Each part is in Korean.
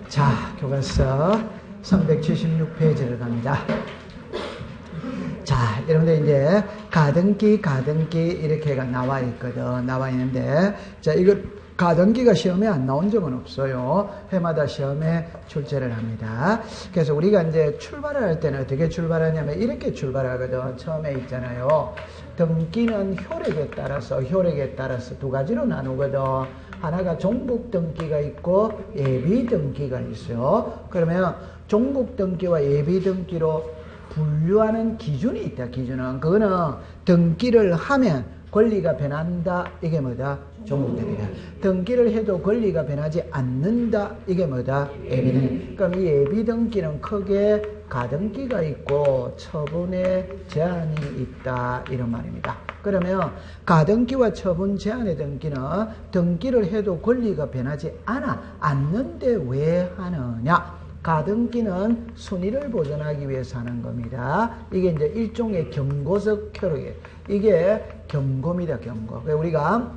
자, 교과서 376페이지를 갑니다. 자, 여러분들 이제 가등기 이렇게가 나와 있거든. 나와 있는데, 자, 이거 가등기가 시험에 안 나온 적은 없어요. 해마다 시험에 출제를 합니다. 그래서 우리가 이제 출발을 할 때는 어떻게 출발하냐면 이렇게 출발하거든. 처음에 있잖아요. 등기는 효력에 따라서 두 가지로 나누거든. 하나가 종국 등기가 있고 예비 등기가 있어요. 그러면 종국 등기와 예비 등기로 분류하는 기준이 있다. 기준은 그거는 등기를 하면 권리가 변한다. 이게 뭐다? 종국 등기다. 등기를 해도 권리가 변하지 않는다. 이게 뭐다? 예비 등기. 그럼 이 예비 등기는 크게 가등기가 있고 처분의 제한이 있다. 이런 말입니다. 그러면 가등기와 처분 제한의 등기는 등기를 해도 권리가 변하지 않는데 왜 하느냐? 가등기는 순위를 보존하기 위해서 하는 겁니다. 이게 이제 일종의 경고적 효력이에요. 이게 경고입니다. 경고. 우리가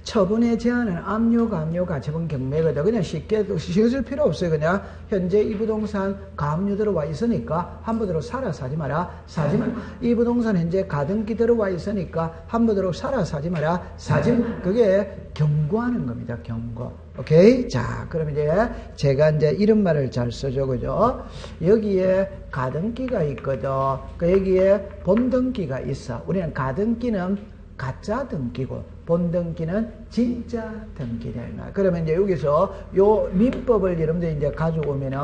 처분의 제한은 압류, 감류, 가처분, 경매거든. 그냥 쉽게 쉬어줄 필요 없어요. 그냥 현재 이 부동산 감류 들어와 있으니까 함부로 사라, 사지 마라, 사지 마라. 이 부동산 현재 가등기 들어와 있으니까 함부로 사라, 사지 마라, 사지 마라. 그게 경고하는 겁니다. 경고. 오케이? 자, 그럼 이제 제가 이제 이런 말을 잘 써줘. 그죠? 여기에 가등기가 있거든. 여기에 본등기가 있어. 우리는 가등기는 가짜 등기고 본등기는 진짜 등기다. 그러면 이제 여기서 요 민법을 여러분들 이제 가져오면은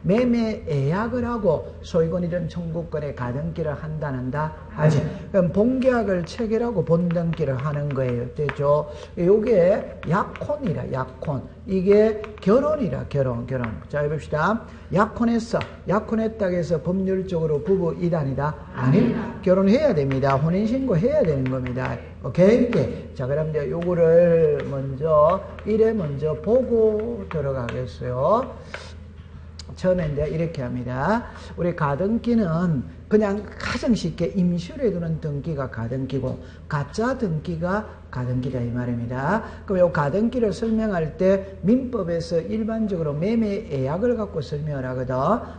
매매 예약을 하고 소유권이든 청구권에 가등기를 한다 하지. 그럼 본계약을 체결하고 본등기를 하는 거예요. 됐죠? 요게 약혼이라 약혼. 이게 결혼이라 결혼. 자, 해봅시다. 약혼했다고 해서 법률적으로 부부 이단이다? 아니, 결혼해야 됩니다. 혼인신고 해야 되는 겁니다. 오케이? 자, 그럼 이제 요거를 먼저 보고 들어가겠어요. 처음에 이제 이렇게 합니다. 우리 가등기는 그냥 가장 쉽게 임시로 해두는 등기가 가등기고 가짜 등기가 가등기다 이 말입니다. 그럼 이 가등기를 설명할 때 민법에서 일반적으로 매매 예약을 갖고 설명을 하거든.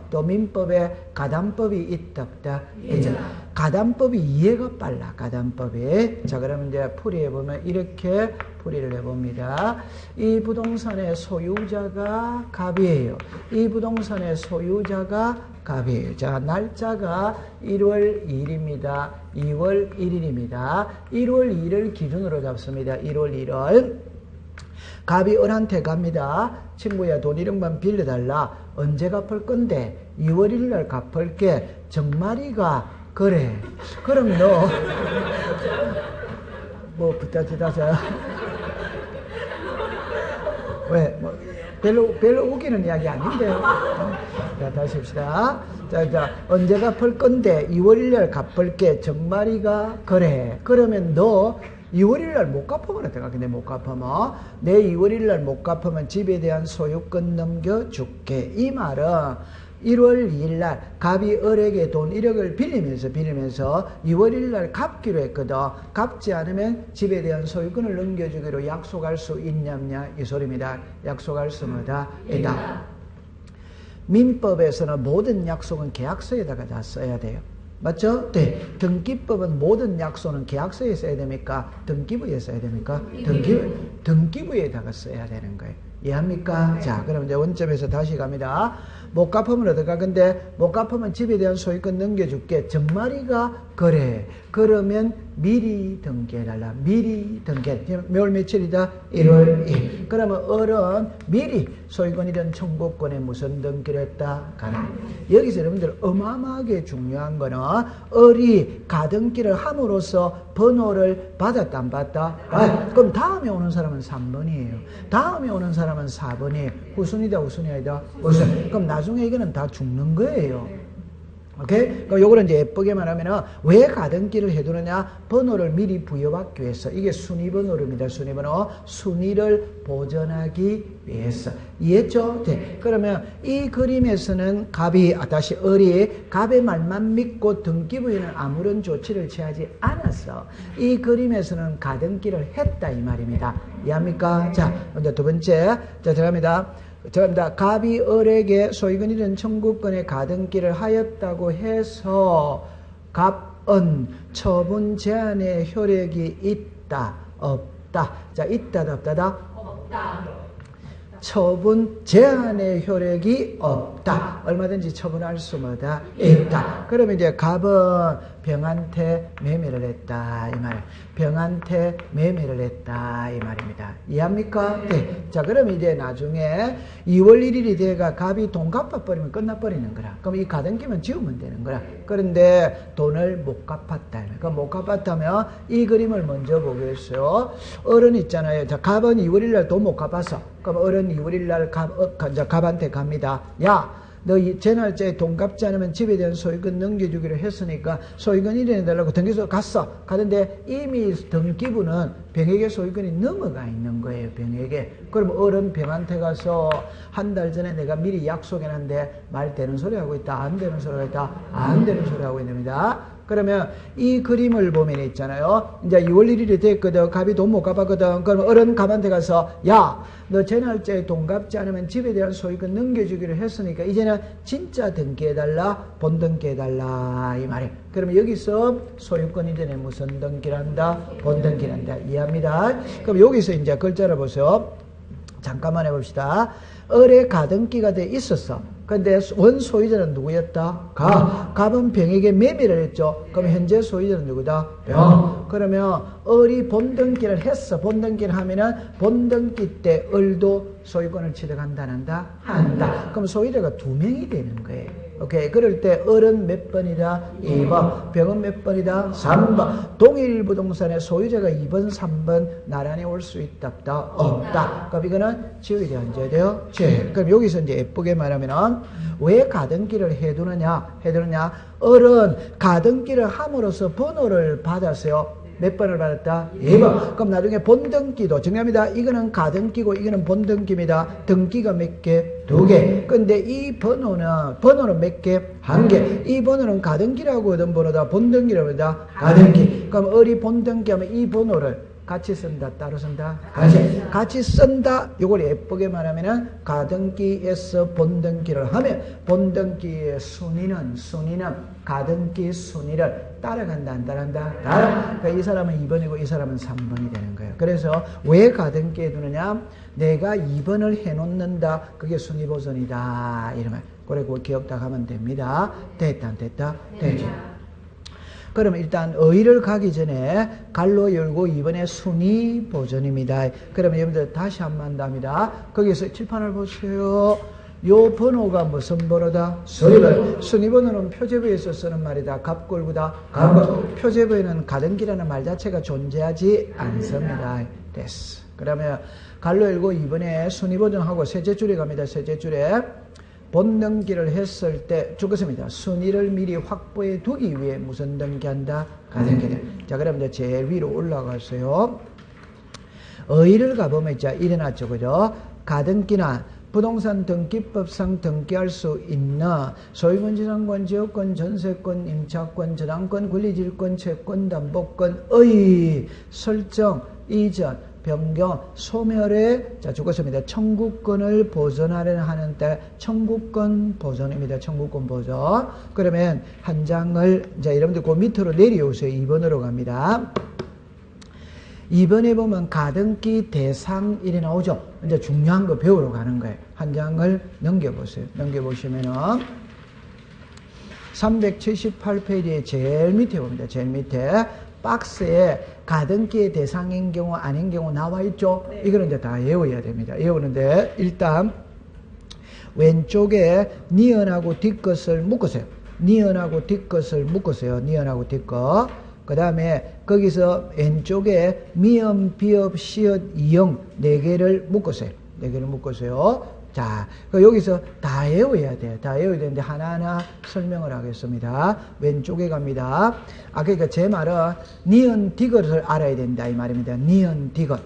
또 민법에 가담법이 있다 없다? 가담법이 이해가 빨라. 가담법이. 자, 그러면 이제 풀이해보면 이렇게 풀이를 해봅니다. 이 부동산의 소유자가 갑이에요. 이 부동산의 소유자가 갑이에요. 자, 날짜가 1월 2일입니다. 2월 1일입니다. 1월 2일을 기준으로 잡습니다. 1월 1일. 갑이 을한테 갑니다. 친구야, 돈 1억만 빌려달라. 언제 갚을 건데? 2월 1일 날 갚을게. 정말이가 그래. 그럼 너 뭐 부탁드려서 왜? 뭐 별로 웃기는 이야기 아닌데. 자, 다시 합시다. 자, 언제 갚을 건데 2월 1일 날 갚을게. 정말이가 그래. 그러면 너 2월 1일 날 못 갚으면 어떡하? 근데 못 갚으면 내 2월 1일 날 못 갚으면 집에 대한 소유권 넘겨줄게. 이 말은 1월 2일 날 갑이 을에게 돈 1억을 빌리면서 2월 1일 날 갚기로 했거든. 갚지 않으면 집에 대한 소유권을 넘겨주기로 약속할 수 있냐 없냐 이 소리입니다. 약속할 수 뭐다? 있다. 민법에서는 모든 약속은 계약서에다가 다 써야 돼요. 맞죠? 네. 등기법은 모든 약속은 계약서에 써야 됩니까? 등기부에 써야 됩니까? 등기부에다가 써야 되는 거예요. 이해합니까? 자, 그럼 이제 원점에서 다시 갑니다. 못 갚으면 어떡하? 근데 못 갚으면 집에 대한 소유권 넘겨줄게. 정말이가 그래. 그러면 미리 등기해달라. 미리 등기해. 몇 며칠이다? 1월 1일. 그러면 을은 미리 소유권이든 청구권에 무슨 등기를 했다? 가능. 여기서 여러분들 어마어마하게 중요한 거는 을이 가등기를 함으로써 번호를 받았다 안 받았다? 그럼 다음에 오는 사람은 3번이에요. 다음에 오는 사람은 4번이에요. 후순이다 후순이 아니다? 후순. 그럼 나중에 이거는 다 죽는 거예요. 오케이? 그럼 요거를 이제 예쁘게 말하면은 왜 가등기를 해두느냐? 번호를 미리 부여받기 위해서. 이게 순위번호입니다. 순위번호. 순위를 보존하기 위해서. 이해했죠? 네. 그러면 이 그림에서는 갑이, 다시 을이 갑의 말만 믿고 등기부에는 아무런 조치를 취하지 않았어. 이 그림에서는 가등기를 했다 이 말입니다. 이해합니까? 자, 먼저 두 번째. 자, 들어갑니다. 죄송합니다. 갑이 을에게 소유권 잃은 청구권의 가등기를 하였다고 해서 갑은 처분 제한의 효력이 있다, 없다. 자, 있다다, 없다다? 없다. 처분 제한의 효력이 없다. 얼마든지 처분할 수마다 있다. 그러면 이제 갑은 병한테 매매를 했다 이 말. 병한테 매매를 했다 이 말입니다. 이해합니까? 네. 자, 그러면 이제 나중에 2월 1일이 돼가 갑이 돈 갚아버리면 끝나버리는 거라. 그럼 이 가등기만 지우면 되는 거라. 그런데 돈을 못 갚았다. 그럼 못 갚았다면 이 그림을 먼저 보겠어요. 어른 있잖아요. 자, 갑은 2월 1일 날 돈 못 갚았어. 그럼 어른 2월 1일 날 갑한테 갑니다. 야, 너 제 날짜에 돈 갚지 않으면 집에 대한 소유권 넘겨주기로 했으니까 소유권 이전해달라고 등기소 갔어. 가는데 이미 등기부는 병에게 소유권이 넘어가 있는 거예요. 병에게. 그럼 어른 병한테 가서 한 달 전에 내가 미리 약속해놨는데 말 되는 소리 하고 있다. 안 되는 소리 하고 있다. 안 되는 소리 하고 있습니다. 그러면 이 그림을 보면 있잖아요. 이제 2월 1일이 됐거든. 갑이 돈 못 갚았거든. 그럼 어른 갑한테 가서 야, 너 제 날짜에 돈 갚지 않으면 집에 대한 소유권 넘겨주기로 했으니까 이제는 진짜 등기해달라, 본등기해달라 이 말이에요. 그러면 여기서 소유권 이전에 무슨 등기를 한다? 본등기를 한다. 이해합니다? 그럼 여기서 이제 글자를 보세요. 잠깐만 해봅시다. 을의 가등기가 돼 있었어. 근데 원 소유자는 누구였다? 갑은 병에게 매매를 했죠. 그럼 현재 소유자는 누구다? 병. 그러면 을이 본등기를 했어. 본등기를 하면은 본등기 때 을도 소유권을 취득한다, 한다? 한다. 그럼 소유자가 2명이 되는 거예요. 오케이. 그럴 때 을은 몇 번이다? 2번. 병은 몇 번이다? 3번. 동일 부동산의 소유자가 2번, 3번 나란히 올 수 있다, 없다? 없다. 그럼 이거는 지우게 돼, 안 지워야 돼요? 그럼 여기서 이제 예쁘게 말하면은 왜 가등기를 해두느냐? 을은 가등기를 함으로써 번호를 받았어요. 몇 번을 받았다? 2번. 그럼 나중에 본등기도 정리합니다. 이거는 가등기고 이거는 본등기입니다. 등기가 몇 개? 2개. 근데 이 번호는 몇 개? 1개. 이 번호는 가등기라고 하던 번호다. 본등기라고 한다. 가등기. 그럼 을이 본등기하면 이 번호를 같이 쓴다, 따로 쓴다? 같이 쓴다. 요걸 예쁘게 말하면은 가등기에서 본등기를 하면 본등기의 순위는 가등기 순위를 따라간다, 안 따라간다? 그러니까 이 사람은 2번이고 이 사람은 3번이 되는 거예요. 그래서 왜 가등기에 두느냐? 내가 2번을 해놓는다. 그게 순위 보존이다. 이러면 그리고 기억다 하면 됩니다. 됐다, 안 됐다? 되죠. 그러면 일단 의의를 가기 전에 갈로 열고 2번에 순위 보존입니다. 그러면 여러분들 다시 한번 합니다. 거기서 칠판을 보세요. 요 번호가 무슨 번호다? 순위번호. 순위번호는 표제부에서 쓰는 말이다. 갑골구다. 갑골. 표제부에는 가등기라는 말 자체가 존재하지 않습니다. 됐어. 그러면 갈로 열고 2번에 순위보존하고 셋째 줄에 갑니다. 셋째 줄에 본등기를 했을 때 죽었습니다. 순위를 미리 확보해 두기 위해 무슨 등기한다? 가등기다. 자, 그럼 이제 제일 위로 올라가세요. 의의를 가보면 자, 일어났죠. 그죠? 가등기나 부동산 등기법상 등기할 수 있는 소유권, 지상권, 지역권, 전세권, 임차권, 저당권, 권리질권, 채권, 담보권의 설정, 이전, 변경, 소멸에 자 죽었습니다. 청구권을 보존하려는 하는 때 청구권 보존입니다. 청구권 보존. 그러면 한 장을 자 여러분들 그 밑으로 내려오세요. 2번으로 갑니다. 2번에 보면 가등기 대상 일이 나오죠. 이제 중요한 거 배우러 가는 거예요. 한 장을 넘겨보세요. 넘겨보시면은 378페이지에 제일 밑에 봅니다. 제일 밑에 박스에 가등기의 대상인 경우 아닌 경우 나와 있죠. 네. 이거는 이제 다 외워야 됩니다. 외우는데 일단 왼쪽에 니은하고 뒷것을 묶으세요. 니은하고 뒷것을 묶으세요. 니은하고 뒷것. 그 다음에 거기서 왼쪽에 미음, 비읍, 시읒, 이응 4개를 묶으세요. 4개를 묶으세요. 자, 여기서 다 외워야 돼요. 다 외워야 되는데 하나하나 설명을 하겠습니다. 왼쪽에 갑니다. 그러니까 제 말은 니은 디귿을 알아야 된다 이 말입니다. 니은 디귿.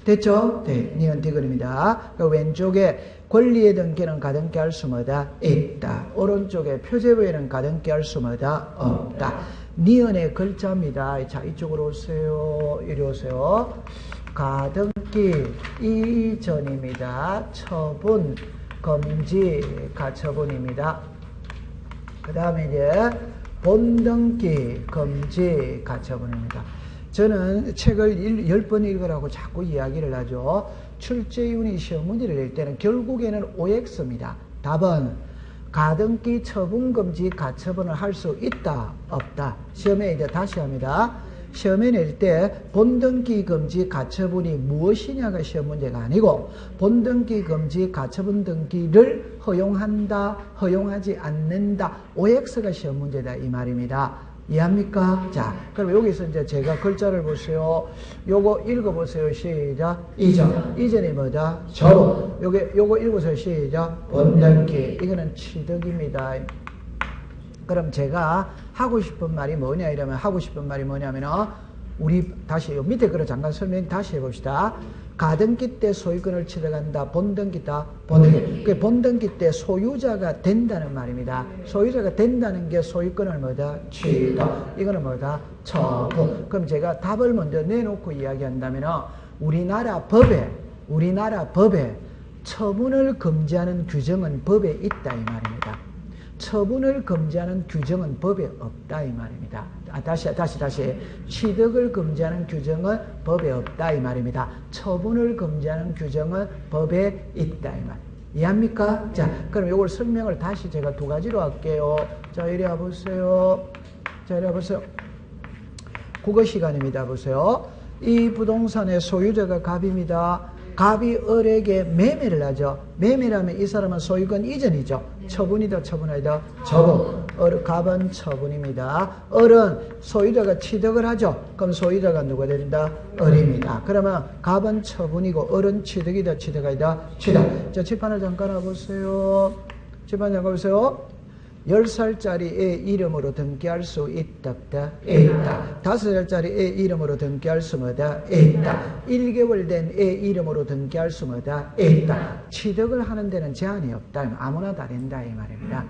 됐죠? 네, 니은 디귿입니다. 왼쪽에 권리의 등기는 가등기할 수마다 있다. 오른쪽에 표제부에는 가등기할 수마다 없다. 니은의 글자입니다. 자, 이쪽으로 오세요. 이리 오세요. 가등기 이전입니다. 처분, 금지, 가처분입니다. 그 다음에 이제 본등기, 금지, 가처분입니다. 저는 책을 10번 읽으라고 자꾸 이야기를 하죠. 출제위원이 시험 문제를 낼 때는 결국에는 OX입니다. 답은 가등기, 처분, 금지, 가처분을 할 수 있다, 없다. 시험에 이제 다시 합니다. 시험에 낼 때 본등기, 금지, 가처분이 무엇이냐가 시험 문제가 아니고 본등기, 금지, 가처분 등기를 허용한다, 허용하지 않는다. OX가 시험 문제다 이 말입니다. 이해합니까? 자, 그럼 여기서 이제 제가 글자를 보세요. 요거 읽어보세요. 시작. 이전이 뭐다? 처분. 요거 읽으세요. 시작. 본등기. 이거는 취득입니다. 그럼 제가 하고 싶은 말이 뭐냐 이러면 하고 싶은 말이 뭐냐면 우리 다시 밑에 글을 잠깐 설명 다시 해봅시다. 가등기 때 소유권을 취득한다. 본등기다. 본등기. 그 본등기 때 소유자가 된다는 말입니다. 소유자가 된다는 게 소유권을 뭐다? 취득. 이거는 뭐다? 처분. 그럼 제가 답을 먼저 내놓고 이야기한다면 우리나라 법에 처분을 금지하는 규정은 법에 있다 이 말입니다. 처분을 금지하는 규정은 법에 없다 이 말입니다. 다시 취득을 금지하는 규정은 법에 없다 이 말입니다. 처분을 금지하는 규정은 법에 있다 이 말. 이해합니까? 자, 그럼 이걸 설명을 다시 제가 두 가지로 할게요. 자, 이리 와보세요. 국어 시간입니다. 보세요. 이 부동산의 소유자가 갑입니다. 갑이 을에게 매매를 하죠. 매매라면 이 사람은 소유권 이전이죠. 처분이다, 처분이다, 처분. 갑은 처분입니다. 을은 소유자가 취득을 하죠. 그럼 소유자가 누가 된다? 을입니다. 그러면 갑은 처분이고 을은 취득이다, 취득이다, 취득. 자, 칠판을 잠깐 와보세요. 10살짜리 애 이름으로 등기할 수 있다, 없다? 있다. 5살짜리 애 이름으로 등기할 수 뭐다? 있다. 1개월 된 애 이름으로 등기할 수 뭐다? 있다. 취득을 하는 데는 제한이 없다. 아무나 다 된다 이 말입니다.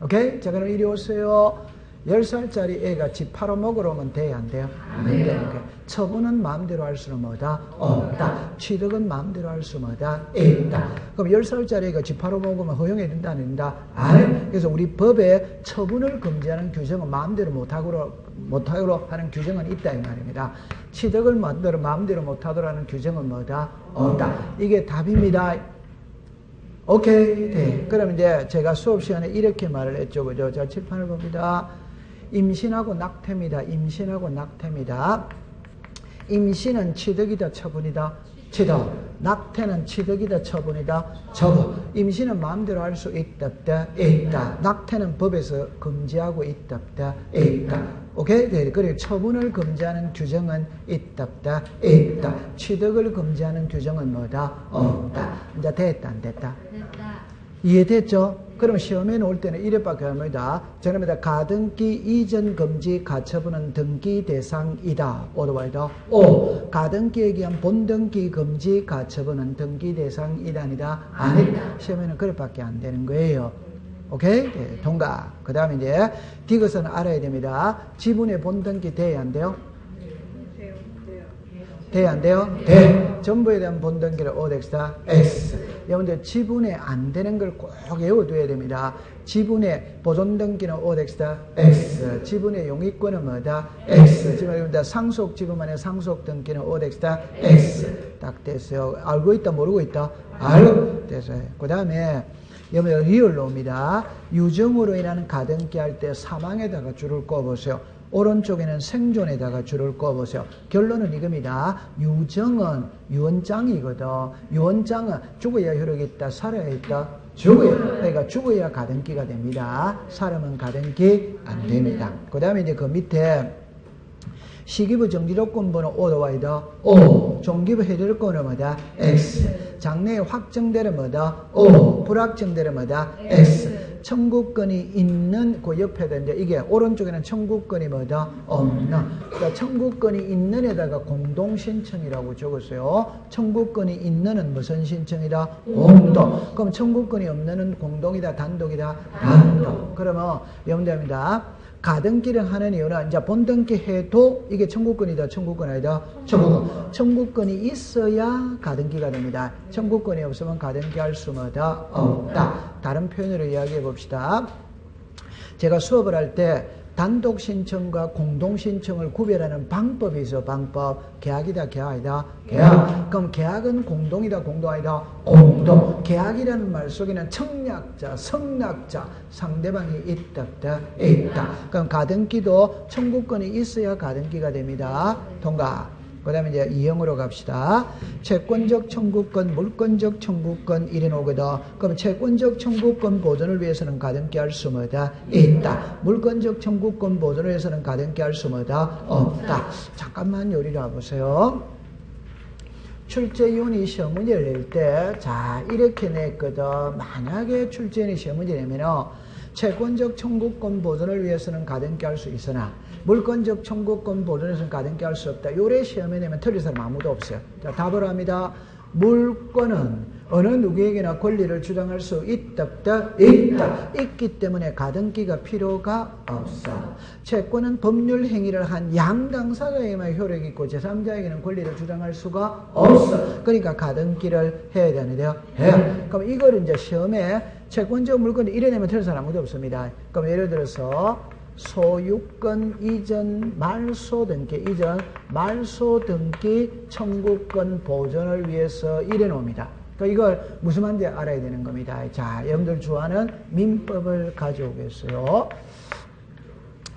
오케이? 자, 그럼 이리 오세요. 10살짜리 애가 집 팔아먹으러 오면 돼야 안 돼요? 안 돼요. 처분은 마음대로 할 수는 뭐다? 없다. 취득은 마음대로 할 수 뭐다? 있다. 그럼 10살짜리 애가 집 팔아먹으면 허용해야 된다, 안 된다? 안 해. 그래서 우리 법에 처분을 금지하는 규정은 마음대로 못하도록 하는 규정은 있다 이 말입니다. 취득을 마음대로 못하도록 하는 규정은 뭐다? 없다. 이게 답입니다. 오케이. 네. 그럼 이제 제가 수업 시간에 이렇게 말을 했죠. 그죠? 자, 칠판을 봅니다. 임신하고 낙태입니다. 임신하고 낙태입니다. 임신은 취득이다, 처분이다? 취득. 낙태는 취득이다, 처분이다? 처분. 임신은 마음대로 할 수 있다, 없다? 있다. 낙태는 법에서 금지하고 있다, 없다? 있다. 오케이? 네. 그리고 처분을 금지하는 규정은 있다, 없다? 있다. 취득을 금지하는 규정은 뭐다? 없다. 이제 됐다, 안 됐다? 됐다. 이해됐죠? 그럼 시험에 나올 때는 이래밖에 합니다. 정답입니다. 가등기 이전 금지 가처분은 등기 대상이다. 오도와이다. 오. 가등기에 의한 본등기 금지 가처분은 등기 대상이다. 아니다. 아니다. 시험에는 그래밖에 안 되는 거예요. 오케이? 네, 통과. 그 다음에 이제 디귿은 알아야 됩니다. 지분의 본등기 돼야 안 돼요? 돼야 안 돼요? 돼. 전부에 대한 본등기를 OX다. X. 여러분들 지분에 안 되는 걸 꼭 외워둬야 됩니다. 지분의 보존등기는 OX다. X. 지분의 용익권은 뭐다? X. 지금 상속 지분만의 상속등기는 OX다. X. 딱 됐어요. 알고 있다, 모르고 있다? 알고 됐어요. 그 다음에 여러분 리얼로 옵니다. 유정으로 인한 가등기 할 때 사망에다가 줄을 꺼보세요. 오른쪽에는 생존에다가 줄을 꺼보세요. 결론은 이겁니다. 유정은 유언장이거든. 유언장은 죽어야 효력이 있다, 살아야 있다, 죽어야. 그러니까 죽어야 가등기가 됩니다. 살아면 가등기 안 됩니다. 그 다음에 이제 그 밑에 시기부 정지조건번호 O도 Y다. O. 종기부 해결권은 뭐다? X. 장래에 확정되는 뭐다? O. 불확정되는 뭐다? X. 청구권이 있는 그 옆에다 이제 이게 오른쪽에는 청구권이 뭐다? 없는. 그러니까 청구권이 있는에다가 공동신청이라고 적었어요. 청구권이 있는은 무슨 신청이다? 공동. 그럼 청구권이 없는은 공동이다, 단독이다? 단독. 그러면 여러분들입니다. 가등기를 하는 이유는 이제 본등기 해도 이게 청구권이다, 청구권 아니다, 청구권. 청구권이 있어야 가등기가 됩니다. 청구권이 없으면 가등기 할 수마다 없다. 다른 표현으로 이야기해 봅시다. 제가 수업을 할 때 단독 신청과 공동 신청을 구별하는 방법이 있어. 방법. 계약이다, 계약이다, 계약. 그럼 계약은 공동이다, 공동 아니다, 공동. 계약이라는 말 속에는 청약자, 성락자, 상대방이 있다. 그럼 가등기도 청구권이 있어야 가등기가 됩니다. 통과. 그 다음에 이제 2형으로 갑시다. 채권적 청구권, 물권적 청구권 이래 나오거든. 그럼 채권적 청구권 보존을 위해서는 가등기 할 수 뭐다? 있다. 물권적 청구권 보존을 위해서는 가등기 할 수 뭐다? 없다. 잠깐만 요리를 와보세요. 출제위원이 시험 문제를 낼 때, 자, 이렇게 냈거든. 만약에 출제위원이 시험 문제 내면은, 채권적 청구권 보존을 위해서는 가등기 할 수 있으나, 물권적 청구권 보존에서는 가등기 할 수 없다. 요래 시험에 내면 틀릴 사람 아무도 없어요. 자, 답을 합니다. 물권은 어느 누구에게나 권리를 주장할 수 있다. 있기 때문에 가등기가 필요가 없어. 채권은 법률 행위를 한 양당사자에게만 효력이 있고 제3자에게는 권리를 주장할 수가 없어. 그러니까 가등기를 해야 되는데요. 그럼 이걸 이제 시험에 채권적 물권 이래내면 틀릴 사람 아무도 없습니다. 그럼 예를 들어서 소유권 이전 말소 등기 이전 말소 등기 청구권 보존을 위해서 이래 놓습니다. 그러니까 이걸 무슨 말인지 알아야 되는 겁니다. 자, 여러분들 좋아하는 민법을 가져오겠어요.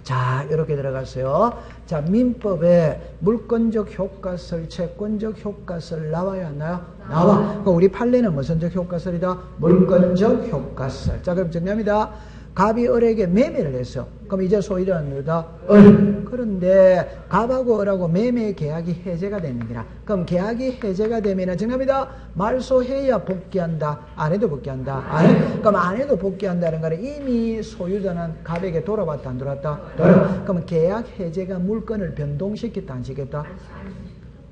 자, 이렇게 들어갔어요. 자, 민법에 물권적 효과설, 채권적 효과설 나와야 안 나요? 나와. 그럼 우리 판례는 무슨적 효과설이다? 물권적 효과설. 자, 그럼 정리합니다. 갑이 을에게 매매를 했어. 그럼 이제 소유자는 누구다? 을. 그런데 갑하고 을하고 매매 계약이 해제가 되는 거라. 그럼 계약이 해제가 되면은 정답이다. 말소해야 복귀한다. 안 해도 복귀한다. 안 해. 그럼 안 해도 복귀한다는 거는 이미 소유자는 갑에게 돌아왔다, 안 돌아왔다? 돌아. 그럼 계약 해제가 물건을 변동시켰다, 안 시켰다?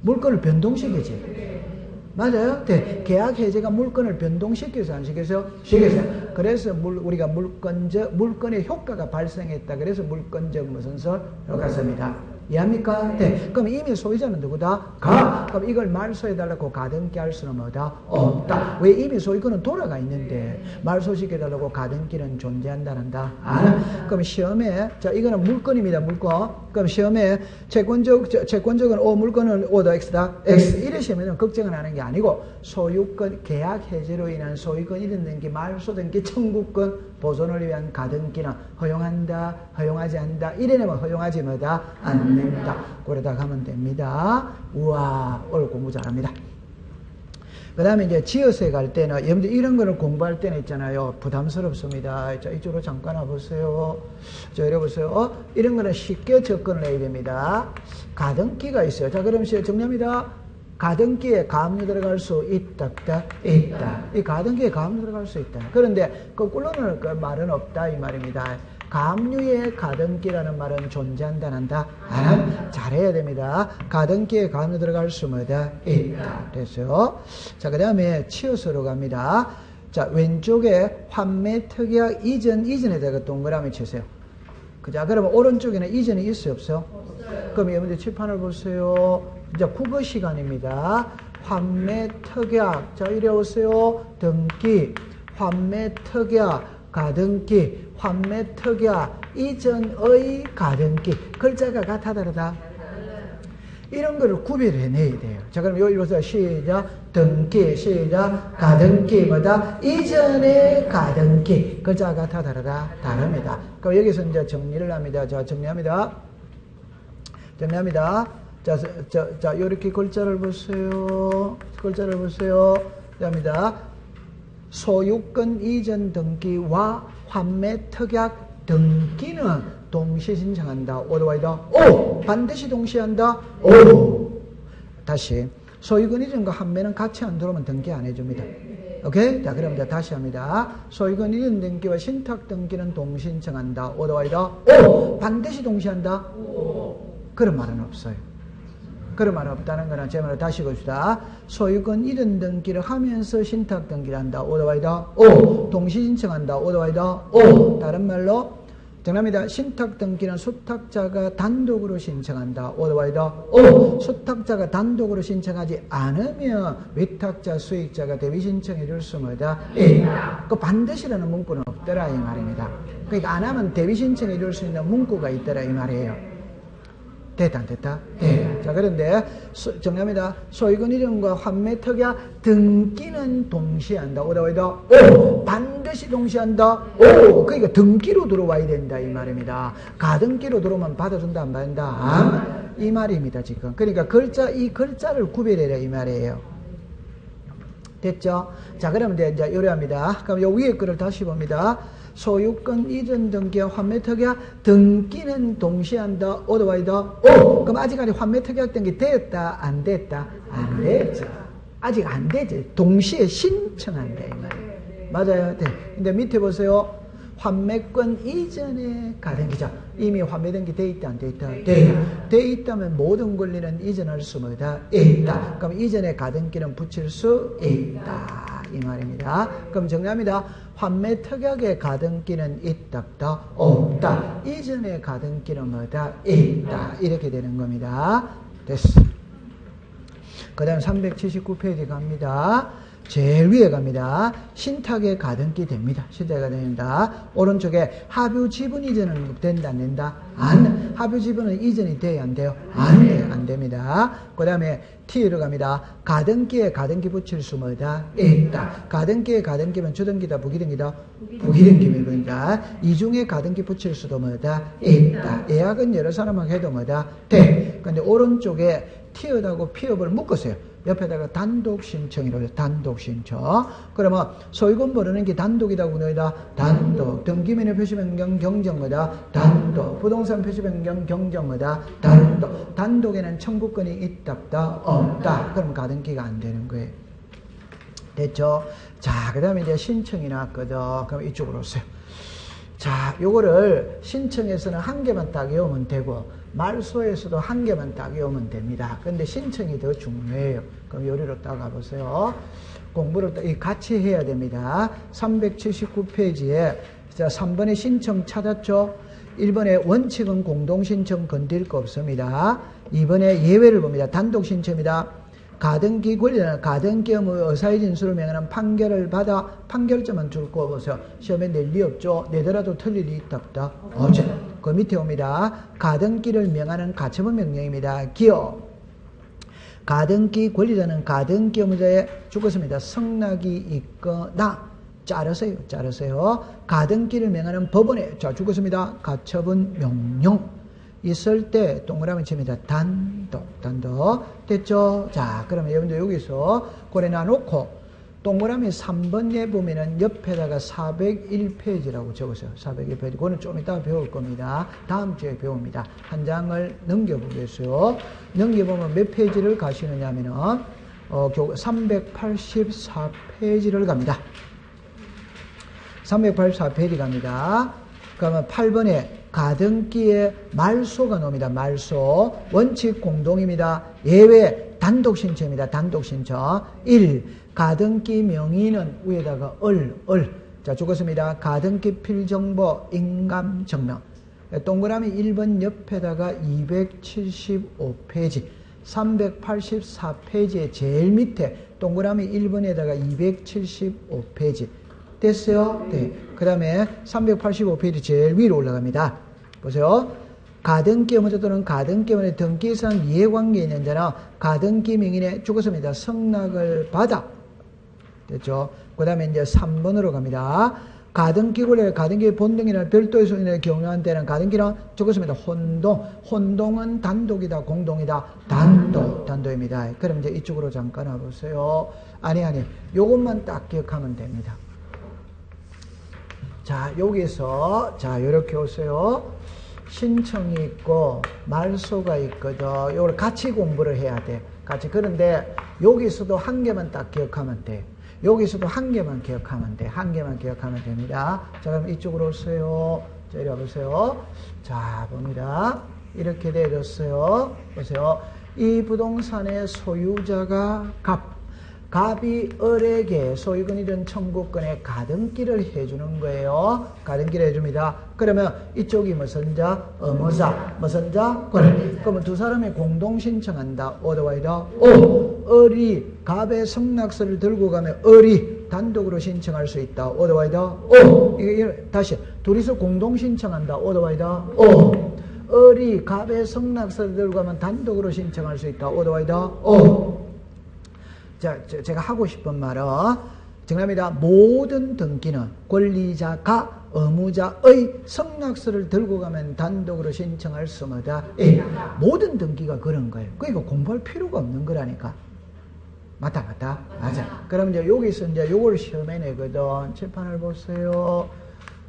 물건을 변동시키지. 맞아요? 네. 계약 해제가 물건을 변동시켜서 안 시켜서? 시켜서. 그래서 우리가 물건의 효과가 발생했다. 그래서 물건적 무슨 설? 효과설입니다. 이해합니까? 네. 그럼 이미 소유자는 누구다? 가. 그럼 이걸 말소해달라고 가등기 할 수는 뭐다? 없다. 왜? 이미 소유권은 돌아가 있는데 말소시켜달라고 가등기는 존재한다는다? 안. 그럼 시험에, 자, 이거는 물건입니다. 물건. 그럼 시험에 채권적은 O, 물건은 O다, X다? X. 이래 시험에는 걱정은 하는 게 아니고 소유권, 계약 해제로 인한 소유권 이런 등기, 말소 등기, 청구권 보존을 위한 가등기는 허용한다, 허용하지 않는다. 이래내면 허용하지 뭐다? 안 됩니다. 그러다 가면 됩니다. 우와, 오늘 공부 잘합니다. 그 다음에 이제 지어서에 갈 때는, 여러분들 이런 거를 공부할 때는 있잖아요. 부담스럽습니다. 자, 이쪽으로 잠깐 와보세요. 자, 이래 보세요. 이런 거는 쉽게 접근을 해야 됩니다. 가등기가 있어요. 자, 그럼 정리합니다. 가등기에 가압류 들어갈 수 있다. 있다. 이 가등기에 가압류 들어갈 수 있다. 그런데 거꾸로는 그 말은 없다 이 말입니다. 가압류에 가등기라는 말은 존재한다는다. 잘해야 됩니다. 가등기에 가압류 들어갈 수 뭐다? 있다. 됐어요. 자, 그 다음에 치어서로 갑니다. 자, 왼쪽에 환매 특약 이전에다가 동그라미 치세요. 그자, 그러면 오른쪽에는 이전이 있어요, 없어요? 그럼 여러분들 칠판을 보세요. 이제 국어 시간입니다. 환매 특약. 자, 이래 오세요. 등기, 환매 특약, 가등기, 환매 특약, 이전의 가등기. 글자가 같아 다르다? 이런 거를 구별해내야 돼요. 자, 그럼 여기 보세요. 시작. 등기, 시작. 가등기, 뭐다? 이전의 가등기. 글자가 같아 다르다? 다릅니다. 그럼 여기서 이제 정리를 합니다. 자, 정리합니다. 자, 이렇게 글자를 보세요. 글자를 보세요. 합니다. 소유권 이전 등기와 환매 특약 등기는 동시에 신청한다. 오더와이다. 오! 반드시 동시에 한다. 오! 다시. 소유권 이전과 환매는 같이 안 들어오면 등기 안 해줍니다. 오케이? 자, 그럼 이제 다시 합니다. 소유권 이전 등기와 신탁 등기는 동시 신청한다. 오더와이다. 오! 반드시 동시에 한다. 오! 그런 말은 없어요. 그런 말 없다는 거는 제 말을 다시 봅시다. 소유권 이전 등기를 하면서 신탁 등기를 한다. 오더와이다. 오. 동시 신청한다. 오더와이다. 오. 다른 말로 정답입니다. 신탁 등기는 수탁자가 단독으로 신청한다. 오더와이더 수탁자가 단독으로 신청하지 않으면 위탁자, 수익자가 대비 신청해 줄 수 뭐다? 그 반드시라는 문구는 없더라 이 말입니다. 그러니까 안 하면 대비 신청해 줄 수 있는 문구가 있더라 이 말이에요. 됐다 안 됐다? 네. 자, 그런데 정답입니다. 소유권 이전과 환매 특약 등기는 동시에 한다. 오더와이더 반드시 동시에 한다. 그러니까 등기로 들어와야 된다 이 말입니다. 가등기로 들어오면 받아준다 안 받는다? 이 말입니다 지금. 그러니까 이 글자를 구별해라 이 말이에요. 됐죠? 자, 그러면 이제 요래합니다. 그럼 요 위에 거를 다시 봅니다. 소유권 이전 등기와 환매 특약 등기는 동시에 한다. 오더와이더 그럼 아직까지 환매 특약 등기 됐다 안 됐다? 안 됐죠. 아직 안 되지. 동시에 신청한다 이 말이에요. 맞아요. 네. 근데 밑에 보세요. 환매권 이전에 가등기죠. 이미 환매 등기 돼 있다 안 돼 있다? 돼 있다면 모든 권리는 이전할 수 뭐다? 있다. 그럼 이전에 가등기는 붙일 수 있다 이 말입니다. 그럼 정답입니다. 환매 특약의 가등기는 있다 없다. 이전에 가등기는 뭐다? 있다. 이렇게 되는 겁니다. 됐어. 그 다음 379페이지 갑니다. 제일 위에 갑니다. 신탁의 가등기 됩니다. 신탁의 가등기입니다. 오른쪽에 합유 지분 이전은 된다 안 된다? 안. 합유 지분은 이전이 돼야 안 돼요? 안 돼요. 안 됩니다. 그 다음에 T로 갑니다. 가등기에 가등기 붙일 수 뭐다? 있다. 가등기에 가등기면 주등기다 부기등기다? 부기등기입니다. 이 중에 가등기 붙일 수도 뭐다? 있다. 예약은 여러 사람하고 해도 뭐다? 돼. 근데 오른쪽에 T하고 P업을 묶었어요. 옆에다가 단독 신청이라고 해요. 단독 신청. 그러면 소유권 모르는 게 단독이다, 운영이다? 단독. 등기면의 표시 변경 경정거다? 단독. 부동산 표시 변경 경정거다? 단독. 단독에는 청구권이 있다, 없다. 그럼 가등기가 안 되는 거예요. 됐죠? 자, 그 다음에 이제 신청이 나왔거든. 그럼 이쪽으로 오세요. 자, 요거를 신청에서는 한 개만 딱 외우면 되고, 말소에서도 한 개만 딱 외우면 됩니다. 근데 신청이 더 중요해요. 그럼 요리로 딱 가보세요. 공부를 같이 해야 됩니다. 379페이지에 자, 3번에 신청 찾았죠? 1번에 원칙은 공동신청 건들 거 없습니다. 2번에 예외를 봅니다. 단독신청입니다. 가등기 권리는 가등기 의무 의사의 진술을 명하는 판결을 받아 판결점만 줄 거 보세요. 시험에 낼 리 없죠. 내더라도 틀릴 리 있다 없다? 없죠. 그 밑에 옵니다. 가등기를 명하는 가처분 명령입니다. 기어 가등기 권리자는 가등기 의무자의 죽었습니다. 성락이 있거나 자르세요. 가등기를 명하는 법원에 자 죽었습니다. 가처분 명령 있을 때 동그라미 칩니다. 단독 됐죠? 자, 그러면 여러분들 여기서 고래 놔놓고 동그라미 3번에 보면은 옆에다가 401페이지라고 적으세요. 401페이지. 그거는 좀 이따 배울 겁니다. 다음 주에 배웁니다. 한 장을 넘겨보겠어요. 넘겨보면 몇 페이지를 가시느냐 하면은 384페이지를 갑니다. 384페이지 갑니다. 그러면 8번에 가등기에 말소가 나옵니다. 말소. 원칙 공동입니다. 예외 단독 신청입니다. 단독 신청. 1. 가등기 명의는 위에다가 자, 죽었습니다. 가등기 필정보 인감 증명. 동그라미 1번 옆에다가 275페이지. 384페이지의 제일 밑에 동그라미 1번에다가 275페이지. 됐어요? 네. 그 다음에 385페이지 제일 위로 올라갑니다. 보세요. 가등기 의무자 또는 가등기 의무자의 등기상 이해관계 있는 자는 가등기 명인의 죽었습니다. 성락을 받아. 됐죠? 그 다음에 이제 3번으로 갑니다. 가등기 권리를 가등기 본등이나 별도의 소인의 경유한 때는 가등기는 죽었습니다. 혼동은 단독이다, 공동이다? 단독입니다. 그럼 이제 이쪽으로 잠깐 와보세요. 아니. 요것만 딱 기억하면 됩니다. 자, 여기서, 자, 요렇게 오세요. 신청이 있고, 말소가 있거든. 요걸 같이 공부를 해야 돼. 같이. 그런데, 여기서도 한 개만 딱 기억하면 돼. 여기서도 한 개만 기억하면 돼. 한 개만 기억하면 됩니다. 자, 그럼 이쪽으로 오세요. 자, 이리 와보세요. 자, 봅니다. 이렇게 되어졌어요. 보세요. 이 부동산의 소유자가 갑이 을에게 소유권이든 청구권에 가등기를 해주는 거예요. 가등기를 해줍니다. 그러면 이쪽이 무슨 자? 의무자. 무슨 자? 권리. 그러면 두 사람이 공동 신청한다. 오더와이더 오. 을이 갑의 승낙서를 들고 가면 을이 단독으로 신청할 수 있다. 오더와이더 오. 이게 다시 둘이서 공동 신청한다. 오더와이더 오. 을이 갑의 승낙서를 들고 가면 단독으로 신청할 수 있다. 오더와이더 오. 자, 제가 하고 싶은 말은 정답입니다. 모든 등기는 권리자가 의무자의 승낙서를 들고 가면 단독으로 신청할 수 없다. 모든 등기가 그런 거예요. 그러니까 공부할 필요가 없는 거라니까. 맞다. 맞아. 그럼 이제 여기서 이제 요걸 시험에 내거든. 칠판을 보세요.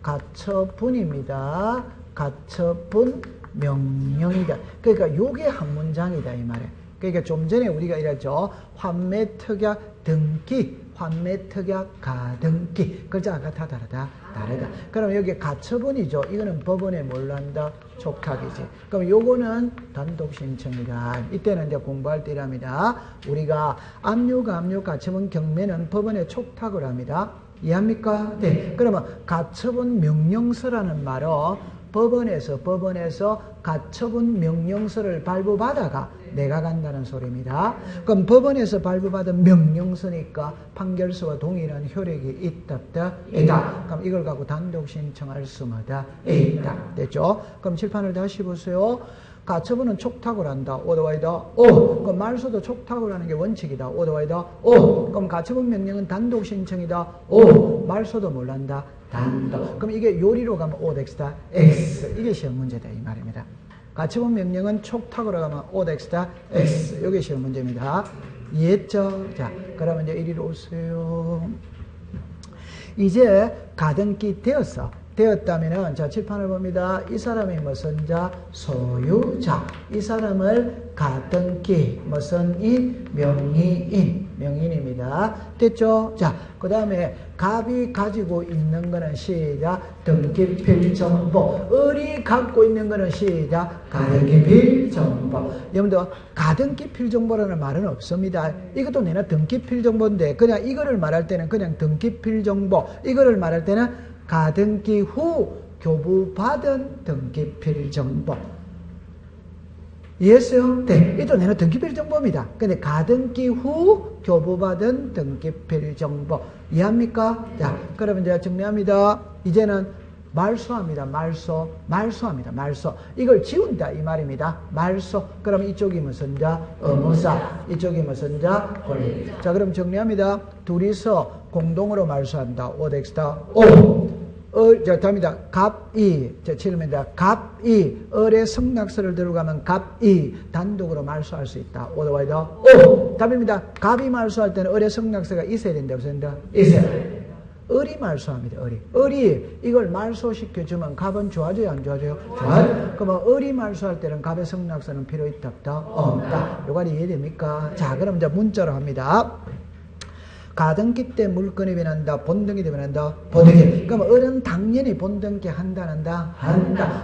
가처분입니다. 가처분 명령이다. 그러니까 요게 한 문장이다 이 말이에요. 그러니까 좀 전에 우리가 이랬죠. 환매특약 등기, 환매특약 가등기. 글자가 다 다르다. 그럼 여기 가처분이죠. 이거는 법원에 뭘로 한다? 촉탁이지. 그럼 요거는 단독 신청이다. 이때는 이제 공부할 때랍니다. 우리가 압류, 가처분 경매는 법원에 촉탁을 합니다. 이해합니까? 네. 그러면 가처분 명령서라는 말은 법원에서 가처분 명령서를 발부받아가 내가 간다는 소리입니다. 그럼 법원에서 발부받은 명령서니까 판결서와 동일한 효력이 있다. 그럼 이걸 갖고 단독 신청할 수마다 있다. 됐죠? 그럼 칠판을 다시 보세요. 가처분은 촉탁을 한다. 오더와이더 오. 그럼 말소도 촉탁을 하는 게 원칙이다. 오더와이더 오. 그럼 가처분 명령은 단독 신청이다. 오. 말소도 뭘 한다? 단독. 그럼 이게 요리로 가면 오덱스다 X. 이게 시험 문제다 이 말입니다. 가처분 명령은 촉탁으로 가면 오덱스다 X. 이게 시험 문제입니다. 이해했죠? 자, 그러면 이제 이리로 오세요. 이제 가등기 되었다면은, 자, 칠판을 봅니다. 이 사람이 무슨 자? 소유자. 이 사람을 가등기, 무슨 인? 명의인입니다. 됐죠? 자, 그 다음에 갑이 가지고 있는 거는 시작. 등기필정보. 을이 갖고 있는 거는 시작. 가등기필정보. 여러분들, 가등기필정보라는 말은 없습니다. 이것도 내가 등기필정보인데, 그냥 이거를 말할 때는 그냥 등기필정보. 이거를 말할 때는 가등기 후 교부받은 등기필정보. 이해했어요? 네. 이것도 내가 등기필정보입니다. 근데 가등기 후 교부받은 등기필정보. 이해합니까? 자, 그러면 제가 정리합니다. 이제는 말소합니다. 말소합니다. 이걸 지운다 이 말입니다. 말소. 그럼 이쪽이 무슨 자? 의무사. 이쪽이 무슨 자? 권리. 자, 그럼 정리합니다. 둘이서 공동으로 말소한다. 오덱스다. 오. 자, 답니다. 갑이, 자, 칠입니다. 갑이, 을의 승낙서를 들고 가면 갑이 단독으로 말소할 수 있다. 오더와이더 오. 답입니다. 갑이 말소할 때는 을의 승낙서가 있어야 된다. 없어야 된다? 있어야 된다. 을이 말소합니다. 을이 이걸 말소시켜주면 갑은 좋아져요? 안 좋아져요? 좋아요. 그러면 을이 말소할 때는 갑의 승낙서는 필요 있다? 없다? 없다. 요관이 이해됩니까? 자, 그럼 이제 문자로 합니다. 가등기 때 물건이 변한다. 본등기 때 변한다. 본등기. 그럼 을은 당연히 본등기 한다.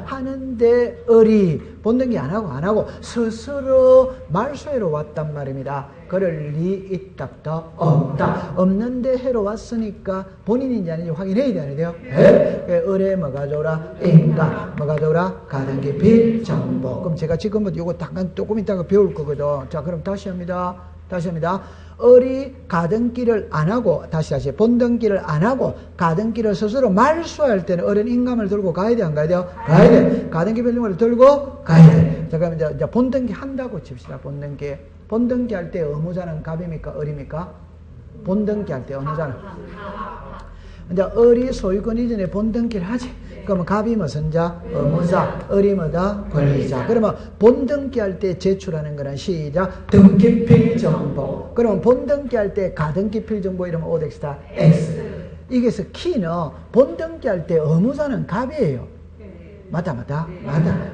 하는데 을이 본등기 안 하고 스스로 말소해로 왔단 말입니다. 그럴 리 있다. 없다. 없는데 해로 왔으니까 본인인지 아닌지 확인해야 되는데요. 을에 뭐가 좋으라? 인가. 뭐가 좋으라? 가등기 필정보. 그럼 제가 지금부터 요거 잠깐 조금 있다가 배울 거거든. 자, 그럼 다시 합니다. 을이 가등기를 안 하고, 다시, 본등기를 안 하고, 가등기를 스스로 말소할 때는 을은 인감을 들고 가야 돼, 안 가야 돼요? 가야 돼. 가등기 필정보를 들고 가야 돼. 자, 그럼 이제 본등기 한다고 칩시다, 본등기. 본등기 할 때 의무자는 갑입니까? 을입니까? 본등기 할 때 의무자는. 이제 을이 소유권 이전에 본등기를 하지. 그러면 갑이 무슨 자? 의무자. 을이 뭐다? 권리자. 그러면 본등기 할 때 제출하는 거는 시작. 등기필정보. 그러면 본등기 할 때 가등기필정보 이러면 오덱스다 X. 이게서 키는 본등기 할 때 의무자는 갑이에요. 맞다.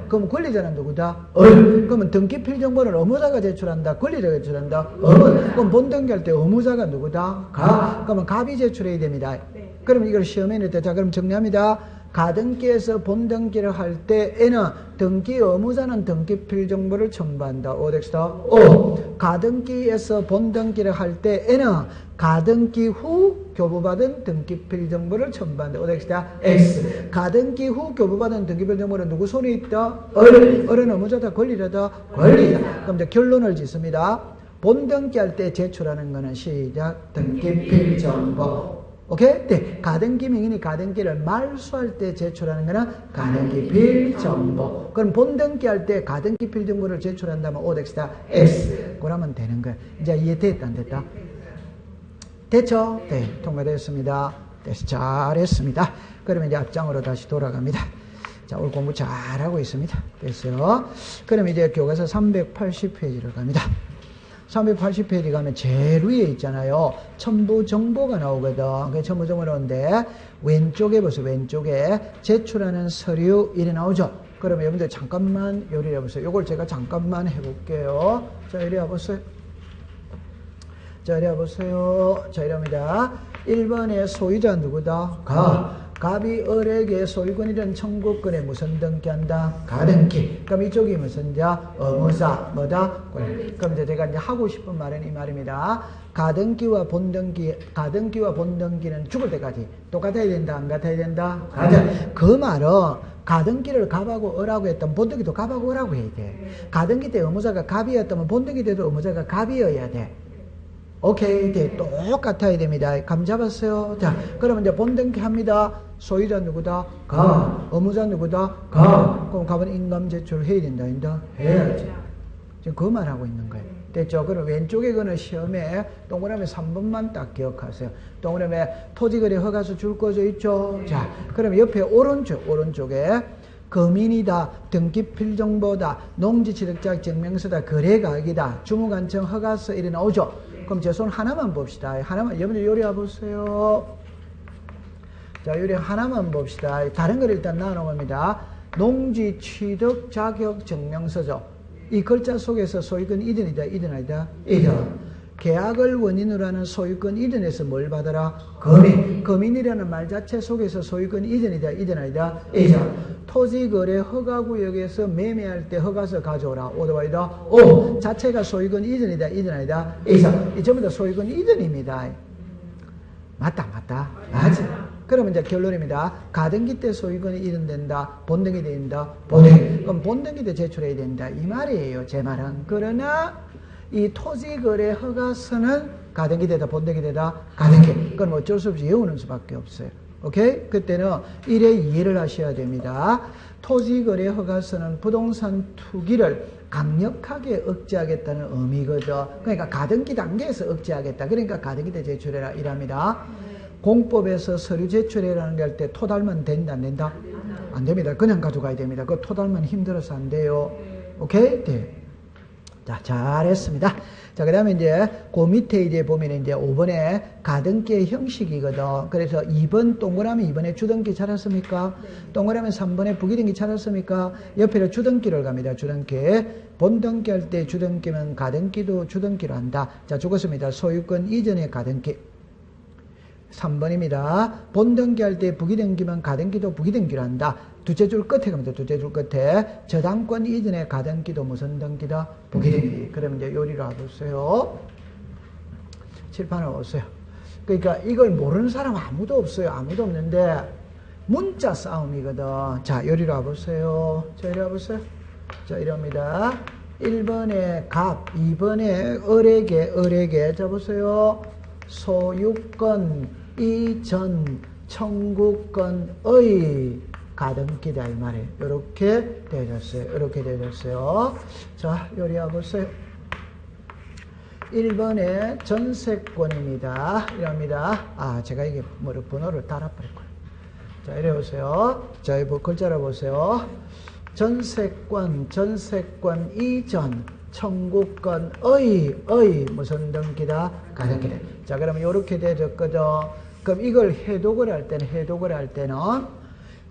그럼 권리자는 누구다? 을. 그러면 등기필정보는 의무자가 제출한다. 권리자가 제출한다. 을. 그럼 본등기 할 때 의무자가 누구다? 갑. 그러면 갑이 제출해야 됩니다. 그럼 이걸 시험에 낼 때, 자, 그럼 정리합니다. 가등기에서 본등기를 할 때 N은 등기 의무자는 등기필 정보를 첨부한다. 오덱스다. O. 가등기에서 본등기를 할 때 N은 가등기 후 교부받은 등기필 정보를 첨부한다. 오덱스다. X. 가등기 후 교부받은 등기필 정보는 누구 손에 있다? 어른 의무자다. 권리자다. 권리자. 그럼 이제 결론을 짓습니다. 본등기 할 때 제출하는 거는 시작. 등기필 정보. 오케이? 네. 가등기 명인이 가등기를 말소할 때 제출하는 거는 가등기 필정보. 그럼 본등기 할 때 가등기 필정보를 제출한다면 오덱스다 X. 그러면 되는 거야. 이제 이해됐다 안 됐다? 됐죠? 네. 통과됐습니다. 됐어. 잘했습니다. 그러면 이제 앞장으로 다시 돌아갑니다. 자, 오늘 공부 잘하고 있습니다. 됐어요. 그럼 이제 교과서 380페이지로 갑니다. 380페이지 가면 제일 위에 있잖아요. 첨부 정보가 나오거든. 그 첨부 정보 나오는데 왼쪽에 보세요. 왼쪽에 제출하는 서류 이래 나오죠. 그러면 여러분들 잠깐만 요리 해보세요. 요걸 제가 잠깐만 해볼게요. 자, 이리 와보세요. 자, 이리 와보세요. 자, 이럽니다. 1번의 소유자 누구다? 갑이 을에게 소유권이든 청구권에 무슨 등기한다? 가등기. 그럼 이쪽이 무슨 자? 의무사. 뭐다? 권리. 그럼 이제 제가 이제 하고 싶은 말은 이 말입니다. 가등기와 본등기는 죽을 때까지 똑같아야 된다? 안 같아야 된다? 맞아. 그 말은 가등기를 갑하고 을하고 했다면 본등기도 갑하고 을하고 해야 돼. 가등기 때 의무자가 갑이었다면 본등기 때도 의무자가 갑이어야 돼. 오케이. 네, 똑같아야 됩니다. 감 잡았어요? 자, 그러면 이제 본등기 합니다. 소유자 누구다? 의무자 누구다? 그럼 갑은 인감 제출 해야 된다, 인다? 해야지. 지금 그 말하고 있는 거예요. 됐죠? 그럼 왼쪽에 거는 시험에 동그라미 3번만 딱 기억하세요. 동그라미 토지거래 허가서 줄 거죠, 있죠? 자, 그럼 옆에 오른쪽에 거민이다, 등기필정보다, 농지취득자 증명서다, 거래가액이다, 주무관청 허가서 이래 나오죠? 그럼 제 손 하나만 봅시다. 하나만, 여러분들 요리 와보세요. 자, 요리 하나만 봅시다. 다른 걸 일단 나눠봅니다. 농지취득 자격 증명서죠. 이 글자 속에서 소유권 이전이다, 이전 아니다? 이전. 계약을 원인으로 하는 소유권 이전에서 뭘 받아라? 거민. 거민이라는 말 자체 속에서 소유권 이전이다, 이전 아니다? 이전. 토지거래 허가구역에서 매매할 때 허가서 가져오라. 오도 아니다? 오. 자체가 소유권 이전이다, 이전 아니다? 이전. 이 전부 다 소유권 이전입니다. 맞다. 맞아. 그러면 이제 결론입니다. 가등기 때 소유권이 이전된다, 본등기 때 된다, 본등기. 그럼 본등기 때 제출해야 된다. 이 말이에요, 제 말은. 그러나 이 토지거래 허가서는 가등기 되다, 본등기 되다, 가등기. 그건 어쩔 수 없이 외우는 수밖에 없어요. 오케이? 그때는 이래 이해를 하셔야 됩니다. 토지거래 허가서는 부동산 투기를 강력하게 억제하겠다는 의미거든. 그러니까 가등기 단계에서 억제하겠다. 그러니까 가등기 때 제출해라 이랍니다. 공법에서 서류 제출해라는 게 할 때 토달면 된다, 안 된다? 안 됩니다. 그냥 가져가야 됩니다. 그 토달면 힘들어서 안 돼요. 오케이? 네. 자, 잘했습니다. 자, 그 다음에 이제, 그 밑에 이제 보면 이제 5번에 가등기의 형식이거든. 그래서 2번 동그라미 2번에 주등기 찾았습니까? 동그라미 3번에 부기등기 찾았습니까? 옆에는 주등기를 갑니다. 주등기. 본등기 할 때 주등기는 가등기도 주등기로 한다. 자, 죽었습니다. 소유권 이전의 가등기. 3번입니다. 본등기 할 때 부기등기면 가등기도 부기등기로 한다. 두째 줄 끝에 갑니다. 두째 줄 끝에 저당권 이전에 가등기도 무슨 등기다? 부기등기. 그러면 이제 요리로 와보세요. 칠판을 오세요. 그러니까 이걸 모르는 사람 아무도 없어요. 아무도 없는데 문자 싸움이거든. 자, 요리로 와보세요. 자, 이리 와보세요. 자, 이럽니다. 1번에 갑, 2번에 을에게 자 보세요. 소유권 이전 청구권의 가등기다 이 말이에요. 이렇게 되어졌어요. 자, 요리 와보세요. 1번에 전세권입니다. 이럽니다. 아, 제가 이게 번호를 달아버렸구나. 자, 이래 보세요. 자, 이 글자를 보세요. 전세권 이전 청구권의 무슨 등기다? 가등기다. 자, 그러면 이렇게 되어졌거든. 그럼 이걸 해독을 할 때는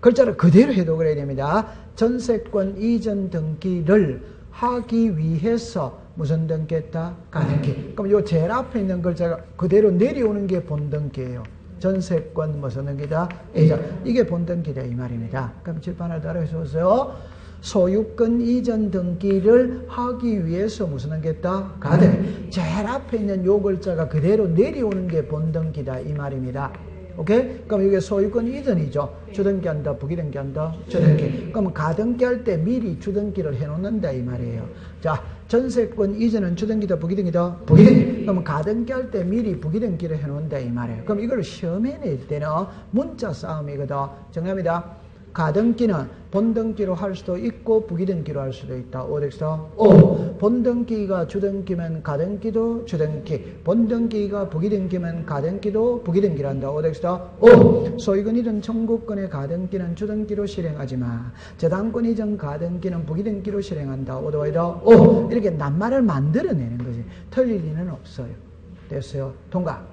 글자를 그대로 해독을 해야 됩니다. 전세권 이전 등기를 하기 위해서 무슨 등기했다? 가등기. 그럼 요 제일 앞에 있는 글자가 그대로 내려오는 게 본등기예요. 전세권 무슨 등기다? 이전. 이게 본등기다 이 말입니다. 그럼 칠판을 따라서 보세요. 소유권 이전 등기를 하기 위해서 무슨 등기했다? 가등기. 제일 앞에 있는 요 글자가 그대로 내려오는 게 본등기다 이 말입니다. 오케이? 그럼 이게 소유권 이전이죠. 주등기한다, 부기등기한다, 주등기. 그럼 가등기할 때 미리 주등기를 해놓는다 이 말이에요. 자, 전세권 이전은 주등기다, 부기등기다, 부기등기. 그럼 가등기할 때 미리 부기등기를 해놓는다 이 말이에요. 그럼 이걸 시험에 낼 때는 문자 싸움이거든. 정답입니다. 가등기는 본등기로 할 수도 있고 부기등기로 할 수도 있다. 오덱스다. 오. 본등기가 주등기면 가등기도 주등기. 본등기가 부기등기면 가등기도 부기등기란다. 오덱스다. 오. 소유권 이전 청구권의 가등기는 주등기로 실행하지만 저당권 이전 가등기는 부기등기로 실행한다. 오도와이다. 오. 이렇게 낱말을 만들어내는 거지. 틀릴 리는 없어요. 됐어요. 통과.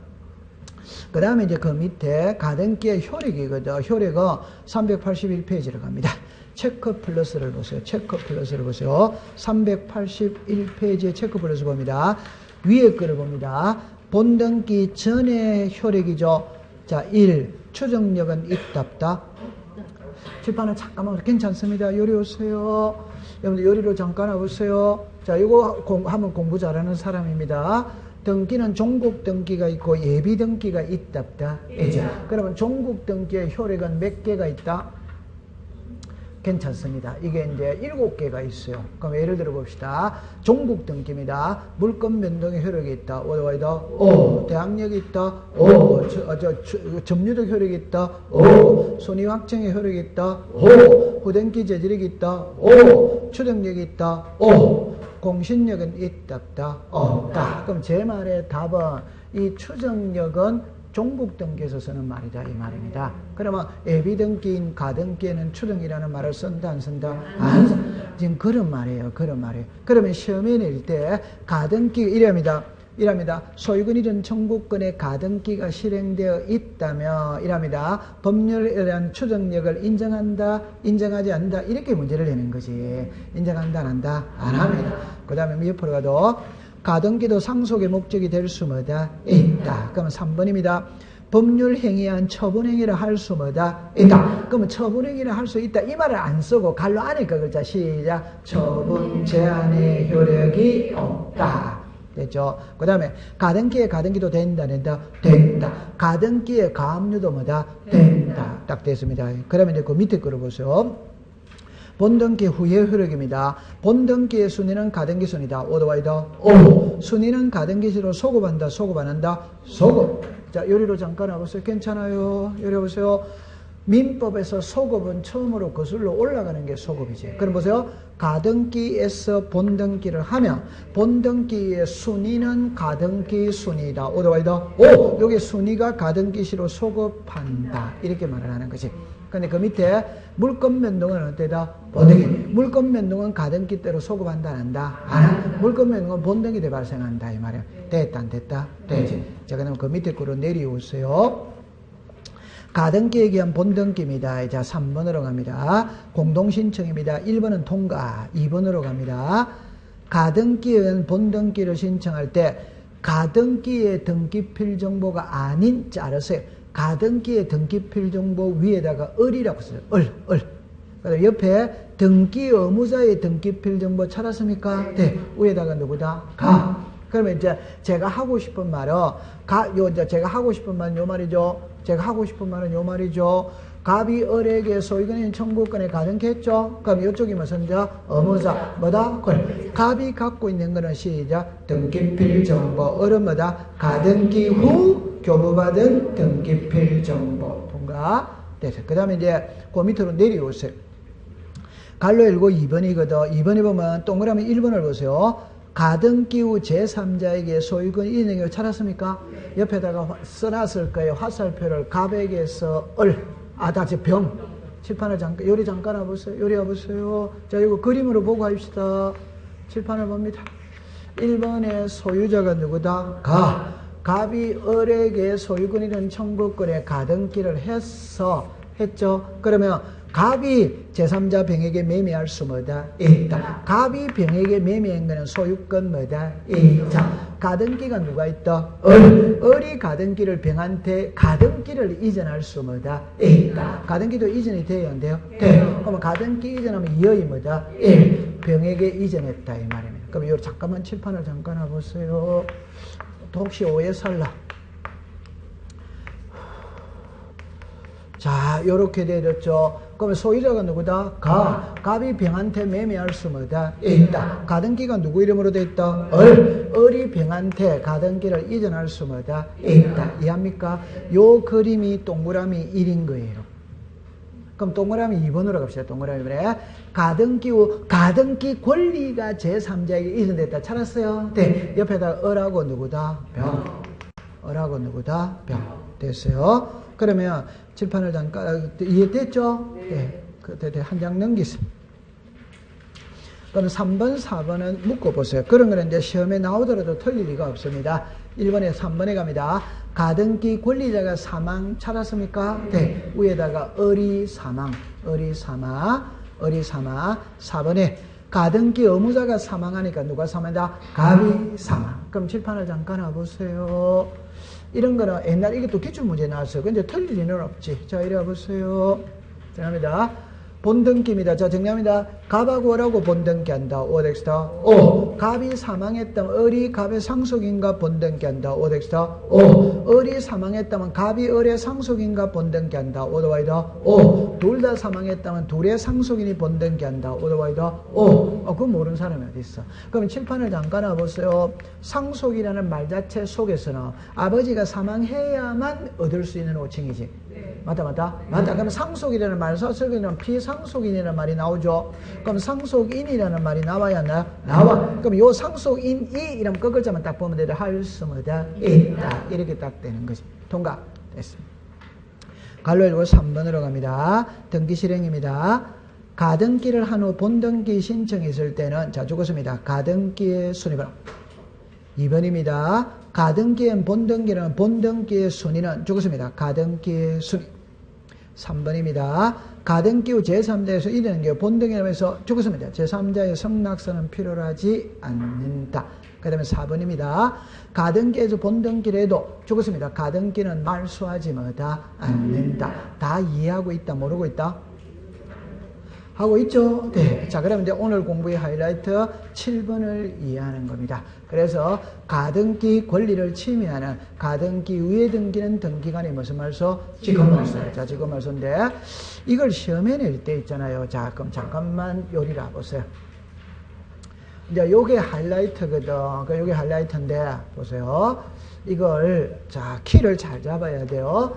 그 다음에 이제 그 밑에 가등기의 효력이거든. 효력은 381페이지로 갑니다. 체크 플러스를 보세요. 체크 플러스를 보세요. 381페이지에 체크 플러스 봅니다. 위에 거를 봅니다. 본등기 전의 효력이죠. 자, 1. 추정력은 있답다. 칠판은 잠깐만 괜찮습니다. 요리 오세요. 여러분들 요리로 잠깐 와보세요. 자, 이거 하면 공부 잘하는 사람입니다. 등기는 종국 등기가 있고 예비 등기가 있답다. 그러면 종국 등기의 효력은 몇 개가 있다? 괜찮습니다. 이게 이제 7개가 있어요. 그럼 예를 들어 봅시다. 종국 등기입니다. 물권 변동의 효력이 있다. 오도와이다. 오. 대항력이 있다. 오. 점유적 효력이 있다. 오. 손익 확정의 효력이 있다. 오. 후등기 재질이 있다. 오. 추정력이 있다. 오. 공신력은 있답다. 없다. 그럼 제 말의 답은 이 추정력은 종국 등기에서 쓰는 말이다 이 말입니다. 그러면 예비 등기인 가등기에는 추정이라는 말을 쓴다 안 쓴다? 안 쓴다. 지금 그런 말이에요. 그런 말이에요. 그러면 시험에 낼 때 가등기 이랍니다. 소유권 이전 청구권의 가등기가 실행되어 있다면 이랍니다. 법률에 대한 추정력을 인정한다, 인정하지 않는다 이렇게 문제를 내는 거지. 인정한다, 안 한다? 안 합니다. 그 다음에 옆으로 가도 가등기도 상속의 목적이 될 수 뭐다? 있다. 그러면 3번입니다. 법률 행위한 처분행위를 할 수 뭐다? 있다. 그러면 처분행위를 할 수 있다. 이 말을 안 쓰고 갈로 안에 거 글자 시작. 처분 제한의 효력이 없다. 됐죠? 그 다음에 가등기에 가등기도 된다, 된다? 된다. 가등기에 가압류도 뭐다? 된다. 딱 됐습니다. 그러면 이제 그 밑에 거를 보세요. 본등기 후의 효력입니다. 본등기의 순위는 가등기 순위다. 오도와이다. 오. 순위는 가등기시로 소급한다. 소급 안 한다. 소급. 자, 요리로 잠깐 와보세요. 괜찮아요. 요리 보세요. 민법에서 소급은 처음으로 거슬러 올라가는 게 소급이지. 그럼 보세요. 가등기에서 본등기를 하면 본등기의 순위는 가등기 순위다. 오도와이다. 오! 여기 순위가 가등기시로 소급한다. 이렇게 말을 하는 거지. 근데 그 밑에 물권 변동은 어때다? 본등기. 물권 변동은 가등기대로 소급한다, 안 한다? 안 한다. 물권 변동은 본등기 때 발생한다. 이 말이야. 됐다, 안 됐다? 되지. 자, 그러면 그 밑에 거로 내려오세요. 가등기에 기한 본등기입니다. 자, 3번으로 갑니다. 공동신청입니다. 1번은 통과, 2번으로 갑니다. 가등기은 본등기를 신청할 때 가등기의 등기필 정보가 아닌, 자, 알았어요. 가등기의 등기필 정보 위에다가 을이라고 써요. 을. 그다음 옆에 등기 의무자의 등기필 정보 찾았습니까? 네. 위에다가 누구다? 가. 그러면 이제 제가 하고 싶은 말은 제가 하고 싶은 말은 요 말이죠. 제가 하고 싶은 말은 요 말이죠. 갑이 을에게 소유권인 청구권에 가등기 했죠. 그럼 이쪽이 무슨 자? 의무자. 뭐다? 권. 갑이 갖고 있는 거는 시작. 등기필 정보. 을은 뭐다? 가등기 후 교부받은 등기필 정보. 통과. 됐어요. 그 다음에 이제 그 밑으로 내려오세요. 갈로 읽고 2번이거든. 2번에 보면 동그라미 1번을 보세요. 가등기 후 제3자에게 소유권 이전을 찾았습니까? 옆에다가 써놨을 거예요. 화살표를 갑에게서 을. 다시 병. 칠판을 잠깐, 요리 잠깐 와보세요. 요리 와보세요. 자, 이거 그림으로 보고 합시다. 칠판을 봅니다. 1번의 소유자가 누구다? 갑이 을에게 소유권 이전 청구권에 가등기를 했죠. 그러면 갑이 제3자 병에게 매매할 수 뭐다? 있다. 갑이 병에게 매매한 거는 소유권 뭐다? 있다. 가등기가 누가 있다? 을이 가등기를 병한테 가등기를 이전할 수 뭐다? 있다. 가등기도 이전이 돼요, 안 돼요? 돼. 그러면 가등기 이전하면 이의 뭐다? 병에게 이전했다 이 말입니다. 그럼 요 잠깐만 칠판을 잠깐 와보세요. 혹시 오해 살라. 자, 요렇게 되었죠. 그러면 소유자가 누구다? 갑이 병한테 매매할 수 뭐다? 있다. 가등기가 누구 이름으로 돼 있다? 을이 병한테 가등기를 이전할 수 뭐다? 있다. 이해합니까? 요 그림이 동그라미 1인 거예요. 그럼 동그라미 2번으로 갑시다. 동그라미 2번에 가등기 권리가 제3자에게 이전됐다. 찾았어요? 네. 옆에다 을하고 누구다? 병. 을하고 누구다? 병. 됐어요? 그러면 칠판을 잠깐 이해됐죠? 네. 한 장 넘기세요. 그럼 3번, 4번은 묶어보세요. 그런 거는 이제 시험에 나오더라도 틀릴 리가 없습니다. 1번에 3번에 갑니다. 가등기 권리자가 사망 찾았습니까? 네. 위에다가 을이 사망. 4번에 가등기 의무자가 사망하니까 누가 사망한다? 갑이 사망. 그럼 칠판을 잠깐 와보세요. 이런 거는 옛날 이게 또 기출문제 나왔어요. 근데 틀릴 리는 없지. 자, 이리 와보세요. 정합니다. 본등기입니다. 자, 정리합니다. 갑하고 을하고 본등기한다. 오덱스타. 오. 갑이 사망했다면 을이 갑의 상속인가 본등기한다. 오덱스타. 오. 을이 사망했다면 갑이 을의 상속인가 본등기한다. 오더와이다. 오. 둘 다 사망했다면 둘의 상속인이 본등기한다. 오더와이다. 오. 그건 모르는 사람이 어디 있어. 그럼 칠판을 잠깐 와보세요. 상속이라는 말 자체 속에서는 아버지가 사망해야만 얻을 수 있는 호칭이지. 맞다. 그럼 상속이라는 말, 사속이라는 피상속인이라는 말이 나오죠. 그럼 상속인이라는 말이 나와야 안 나와. 그럼 요 상속인이 이러면 끝글자만 딱 보면 돼도 할 수 뭐다? 있다. 이렇게 딱 되는 거지. 통과. 됐습니다. 갈로 1고 3번으로 갑니다. 등기 실행입니다. 가등기를 한 후 본등기 신청이 있을 때는, 자, 죽었습니다. 가등기의 순위번 2번입니다. 가등기엔 본등기는 본등기의 순위는 죽었습니다. 가등기의 순위. 3번입니다. 가등기 후 제3자에서 이르는 게 본등이라면서 죽었습니다. 제3자의 성낙서는 필요로 하지 않는다. 그 다음에 4번입니다. 가등기에서 본등기를 해도 죽었습니다. 가등기는 말소하지 뭐다? 않는다. 다 이해하고 있다? 모르고 있다? 하고 있죠? 네. 자, 그러면 이제 오늘 공부의 하이라이트 7번을 이해하는 겁니다. 그래서 가등기 권리를 침해하는 가등기 위에 등기는 등기간이 무슨 말소? 지급말소. 자, 지급말소인데 이걸 시험에 낼 때 있잖아요. 자, 그럼 잠깐만 요리를 보세요. 이제 요게 하이라이트거든. 요게 하이라이트인데 보세요. 이걸 자, 키를 잘 잡아야 돼요.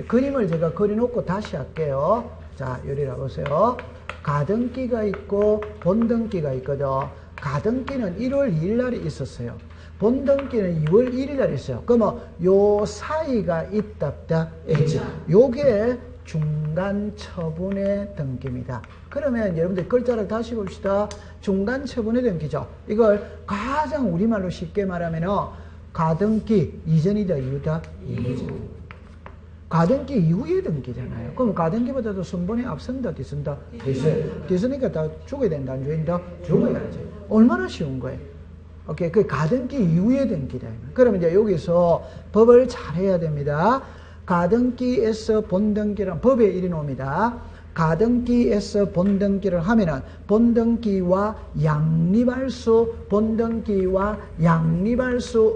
그림을 제가 그려놓고 다시 할게요. 자, 요리를 보세요. 가등기가 있고 본등기가 있거든. 가등기는 1월 2일 날에 있었어요. 본등기는 2월 1일 날에 있어요. 그러면 요 사이가 있답다 했죠. 요게 중간 처분의 등기입니다. 그러면 여러분들 글자를 다시 봅시다. 중간 처분의 등기죠. 이걸 가장 우리말로 쉽게 말하면 가등기 이전이다 이후다? 이후죠. 가등기 이후에 등기잖아요. 그럼 가등기보다도 순번이 앞선다, 뒤선다? 뒤서니까 다 죽어야 된다, 안 죽인다? 죽어야지. 얼마나 쉬운 거예요. 오케이. 그 가등기 이후에 등기다. 그러면 이제 여기서 법을 잘 해야 됩니다. 가등기에서 본등기란 법에 이리 나옵니다. 가등기에서 본등기를 하면은 본등기와 양립할 수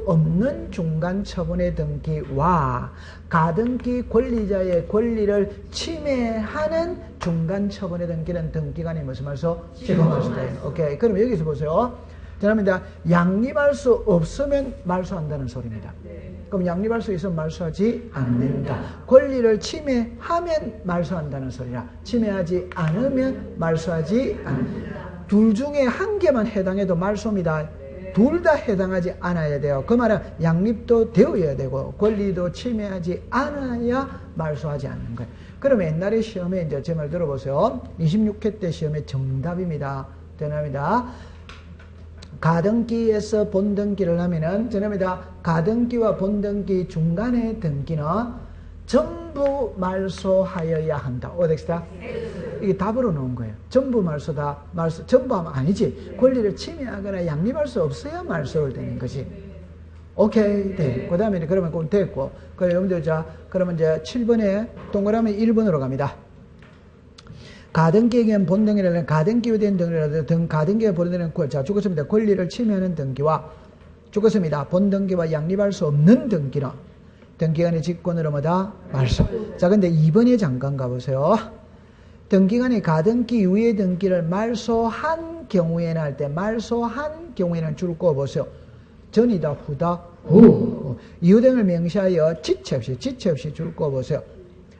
없는 중간 처분의 등기와 가등기 권리자의 권리를 침해하는 중간 처분의 등기는 등기간이 무슨 말소? 지급말소다. 오케이. 그럼 여기서 보세요. 죄송합니다. 양립할 수 없으면 말소한다는 소리입니다. 그럼 양립할 수 있으면 말소하지 않는다. 권리를 침해하면 말소한다는 소리라. 침해하지 않으면 말소하지 않는다. 둘 중에 한 개만 해당해도 말소입니다. 둘 다 해당하지 않아야 돼요. 그 말은 양립도 되어야 되고 권리도 침해하지 않아야 말소하지 않는 거예요. 그럼 옛날에 시험에 이제 제 말 들어보세요. 26회 때 시험의 정답입니다. 대답입니다. 가등기에서 본등기를 하면은 저놈이다. 가등기와 본등기 중간의 등기는 전부 말소하여야 한다. 어떻습니까? 이게 답으로 놓은 거예요. 전부 말소다. 말소, 전부 하면 아니지. 권리를 침해하거나 양립할 수 없어야 말소를 되는 거지. 오케이. 네. 그 다음에 그러면 그건 됐고. 그래, 여러분들, 자, 그러면 이제 7번에 동그라미 1번으로 갑니다. 가등기에 의한 본등기라는 가등기에 대한 등기라도 가등기에 본등기는 자, 죽었습니다. 권리를 침해하는 등기와 죽었습니다. 본등기와 양립할 수 없는 등기는 등기관의 직권으로 뭐다? 말소. 자, 근데 2번에 잠깐 가보세요. 등기관이 가등기 이후의 등기를 말소한 경우에는 할 때 말소한 경우에는 줄 거 보세요. 전이다, 후다, 후. 이유 등을 명시하여 지체 없이 줄 거 보세요.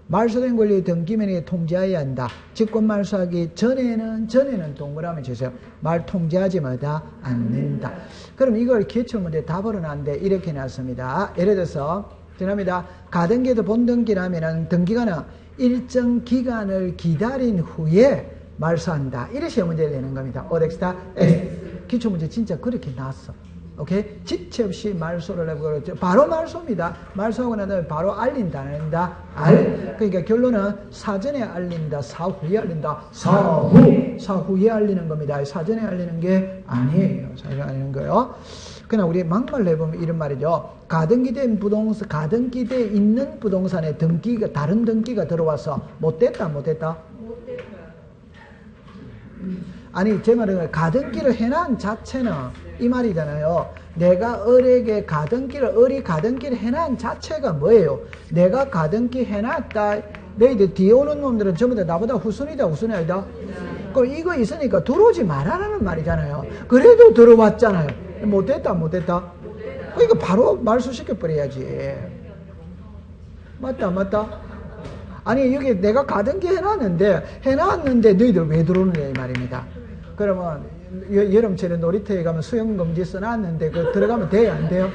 말소된 권리 등기면에 통지해야 한다. 직권 말소하기 전에는 동그라미 주세요. 말 통지하지 뭐다? 않는다. 그럼 이걸 기출문제 답으로 나는데 이렇게 놨습니다. 예를 들어서 죄송합니다. 가등기에도 본등기라면은 등기관은 일정 기간을 기다린 후에 말소한다. 이래 시험 문제를 내는 겁니다. 오렉스타 기출문제 진짜 그렇게 나왔어. 오케이? 지체 없이 말소를 해보고 바로 말소입니다. 말소하고 난 다음에 바로 알린다, 안 알린다? 그러니까 결론은 사전에 알린다, 사후에 알린다. 사후에 알리는 겁니다. 사전에 알리는 게 아니에요. 사전에 알리는 거예요. 그냥 우리 막말로 해보면 이런 말이죠. 가등기된 부동산, 가등기돼 있는 부동산에 등기가, 다른 등기가 들어와서 못됐다. 아니, 제 말은 가등기를 해놓은 자체는 이 말이잖아요. 내가 을이 가등기를 해놓은 자체가 뭐예요? 내가 가등기 해놨다. 너희들 뒤에 오는 놈들은 전부 다 나보다 후순위다, 후순위 아니다? 그럼 이거 있으니까 들어오지 말아라는 말이잖아요. 그래도 들어왔잖아요. 못됐다. 그러니까 바로 말소시켜버려야지. 맞다. 아니, 여기 내가 가등기 해놨는데 너희들 왜 들어오느냐 이 말입니다. 그러면 여름철에 놀이터에 가면 수영금지 써놨는데 그 들어가면 돼요, 안 돼요?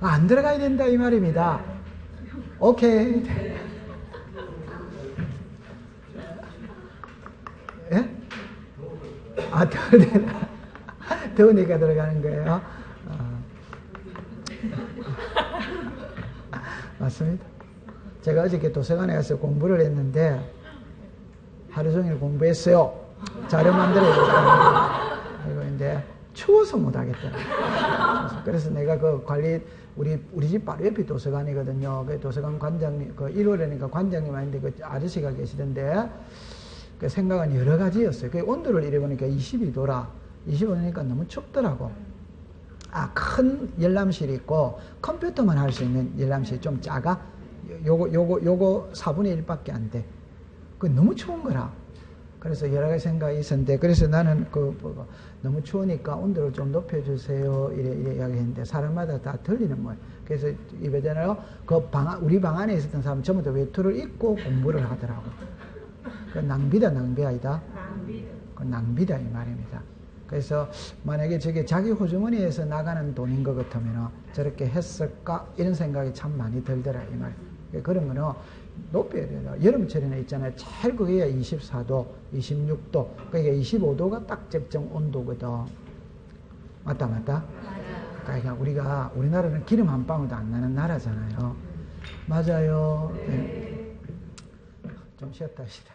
안 들어가야 된다 이 말입니다. 오케이. 예? 더우니까 들어가는 거예요. 맞습니다. 제가 어저께 도서관에 가서 공부를 했는데 하루 종일 공부했어요. 자료 만들어야 되잖아요. 그리고 이제 추워서 못하겠더라고요. 그래서 내가 그 우리 집 바로 옆이 도서관이거든요. 그 도서관 관장님, 그 1월이니까 관장님 아닌데 그 아저씨가 계시던데 그 생각은 여러 가지였어요. 그 온도를 이래 보니까 22도라. 25도니까 너무 춥더라고. 큰 열람실이 있고 컴퓨터만 할 수 있는 열람실이 좀 작아. 요거 4분의 1밖에 안 돼. 그 너무 추운 거라. 그래서 여러 가지 생각이 있었는데, 그래서 나는 너무 추우니까 온도를 좀 높여주세요. 이래 이야기했는데, 사람마다 다 들리는 거예요. 그래서 이거잖아요. 우리 방 안에 있었던 사람 전부 다 외투를 입고 공부를 하더라고. 그 낭비 아니다? 그 낭비다, 이 말입니다. 그래서 만약에 저게 자기 호주머니에서 나가는 돈인 것 같으면 저렇게 했을까? 이런 생각이 참 많이 들더라, 이 말. 그러면은 높여야 돼요. 여름철에는 있잖아요. 제일 그게야 24도, 26도. 그러니까 25도가 딱 적정 온도거든. 맞다? 그러니까 우리나라는 기름 한 방울도 안 나는 나라잖아요. 맞아요. 네. 좀 쉬었다 하시다.